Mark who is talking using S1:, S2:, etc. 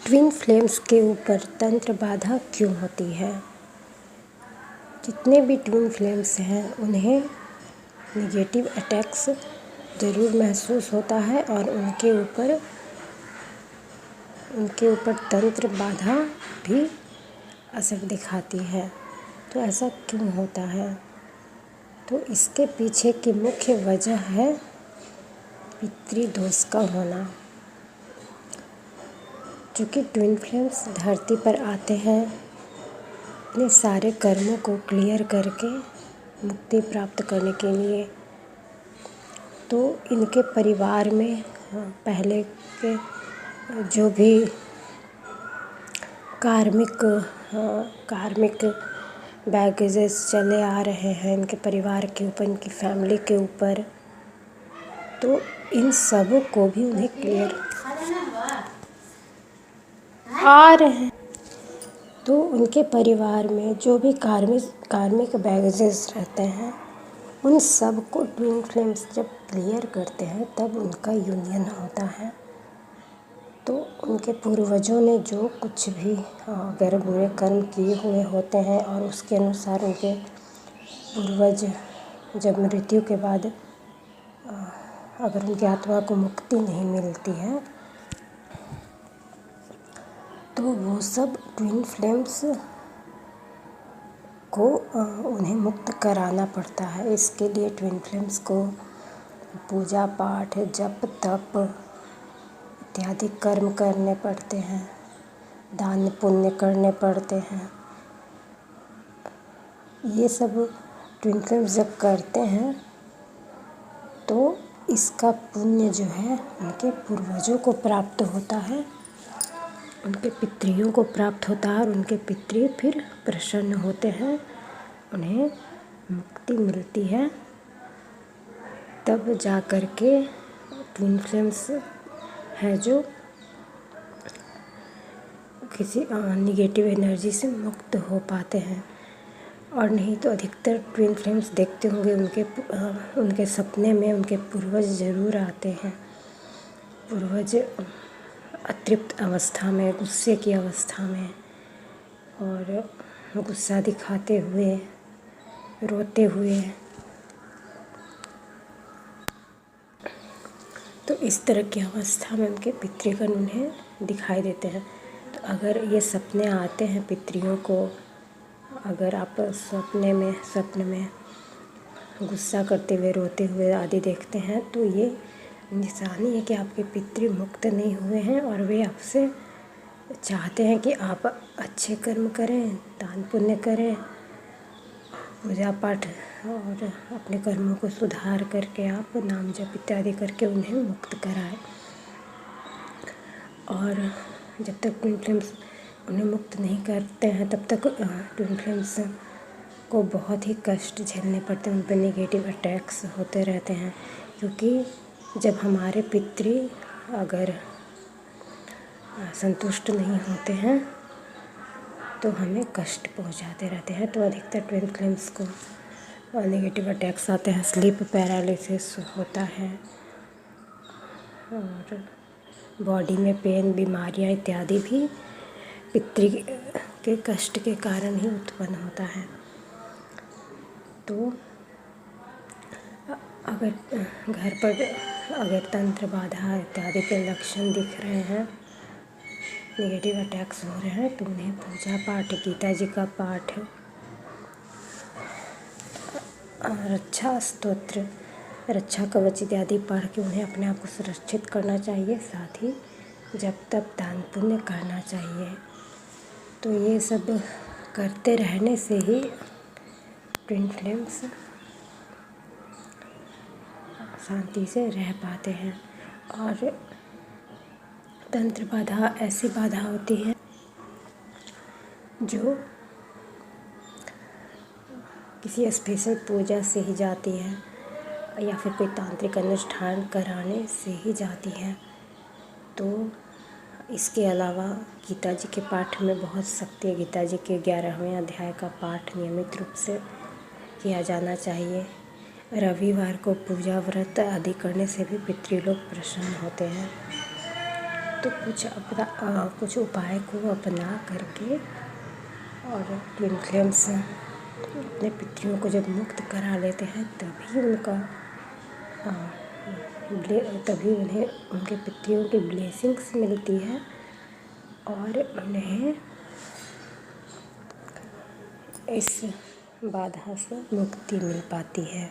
S1: Twin flames के ऊपर तंत्र बाधा क्यों होती है? जितने भी ट्विन फ्लेम्स हैं उन्हें निगेटिव अटैक्स ज़रूर महसूस होता है और उनके ऊपर तंत्र बाधा भी असर दिखाती है। तो ऐसा क्यों होता है? तो इसके पीछे की मुख्य वजह है पितृदोष का होना। चूँकि ट्विन फ्लेम्स धरती पर आते हैं अपने सारे कर्मों को क्लियर करके मुक्ति प्राप्त करने के लिए, तो इनके परिवार में पहले के जो भी कार्मिक बैगेजेस चले आ रहे हैं इनके परिवार के ऊपर, इनकी फैमिली के ऊपर, तो इन सब को भी उन्हें क्लियर आ रहे हैं। तो उनके परिवार में जो भी कार्मिक बैगेजेस रहते हैं उन सब को ट्विन फ्लेम्स जब क्लियर करते हैं तब उनका यूनियन होता है। तो उनके पूर्वजों ने जो कुछ भी अगर बुरे कर्म किए हुए होते हैं और उसके अनुसार उनके पूर्वज जब मृत्यु के बाद अगर उनकी आत्मा को मुक्ति नहीं मिलती है तो वो सब ट्विन फ्लेम्स को उन्हें मुक्त कराना पड़ता है। इसके लिए ट्विन फ्लेम्स को पूजा पाठ, जप तप इत्यादि कर्म करने पड़ते हैं, दान पुण्य करने पड़ते हैं। ये सब ट्विन फ्लेम्स जब करते हैं तो इसका पुण्य जो है उनके पूर्वजों को प्राप्त होता है, उनके पितरियों को प्राप्त होता है और उनके पितरी फिर प्रसन्न होते हैं, उन्हें मुक्ति मिलती है। तब जा कर के ट्विन फ्लेम्स है जो किसी निगेटिव एनर्जी से मुक्त हो पाते हैं। और नहीं तो अधिकतर ट्विन फ्लेम्स देखते होंगे उनके सपने में उनके पूर्वज ज़रूर आते हैं। पूर्वज अतृप्त अवस्था में, गुस्से की अवस्था में और गुस्सा दिखाते हुए, रोते हुए, तो इस तरह की अवस्था में उनके पितृगण उन्हें दिखाई देते हैं। तो अगर ये सपने आते हैं पितरियों को, अगर आप सपने में गुस्सा करते हुए, रोते हुए आदि देखते हैं तो ये निशानी है कि आपके पितृ मुक्त नहीं हुए हैं और वे आपसे चाहते हैं कि आप अच्छे कर्म करें, दान पुण्य करें, पूजा पाठ और अपने कर्मों को सुधार करके आप नाम जप इत्यादि करके उन्हें मुक्त कराएं। और जब तक ट्विन फ्लेम्स उन्हें मुक्त नहीं करते हैं तब तक ट्विन फ्लेम्स को बहुत ही कष्ट झेलने पड़ते हैं, उन पर नेगेटिव अटैक्स होते रहते हैं। क्योंकि जब हमारे पितृ अगर संतुष्ट नहीं होते हैं तो हमें कष्ट पहुंचाते रहते हैं। तो अधिकतर ट्विन फ्लेम्स को नेगेटिव अटैक्स आते हैं, स्लीप पैरालिसिस होता है और बॉडी में पेन, बीमारियां इत्यादि भी पितृ के कष्ट के कारण ही उत्पन्न होता है। तो अगर घर पर अगर तंत्र बाधा इत्यादि के लक्षण दिख रहे हैं, नेगेटिव अटैक्स हो रहे हैं, तो उन्हें पूजा पाठ, गीता जी का पाठ, रक्षा स्तोत्र, रक्षा कवच इत्यादि पढ़ के उन्हें अपने आप को सुरक्षित करना चाहिए। साथ ही जब तक दान पुण्य करना चाहिए। तो ये सब करते रहने से ही ट्विन फ्लेम्स शांति से रह पाते हैं। और तंत्र बाधा ऐसी बाधा होती है जो किसी स्पेशल पूजा से ही जाती है या फिर कोई तांत्रिक अनुष्ठान कराने से ही जाती है। तो इसके अलावा गीता जी के पाठ में बहुत शक्ति है। गीता जी के 11वें अध्याय का पाठ नियमित रूप से किया जाना चाहिए। रविवार को पूजा व्रत आदि करने से भी पितृलोक प्रसन्न होते हैं। तो कुछ उपाय को अपना करके और ट्विन फ्लेम्स अपने पितरियों को जब मुक्त करा लेते हैं तभी उन्हें उनके पितरियों की ब्लेसिंग्स मिलती है और उन्हें इस बाधा से मुक्ति मिल पाती है।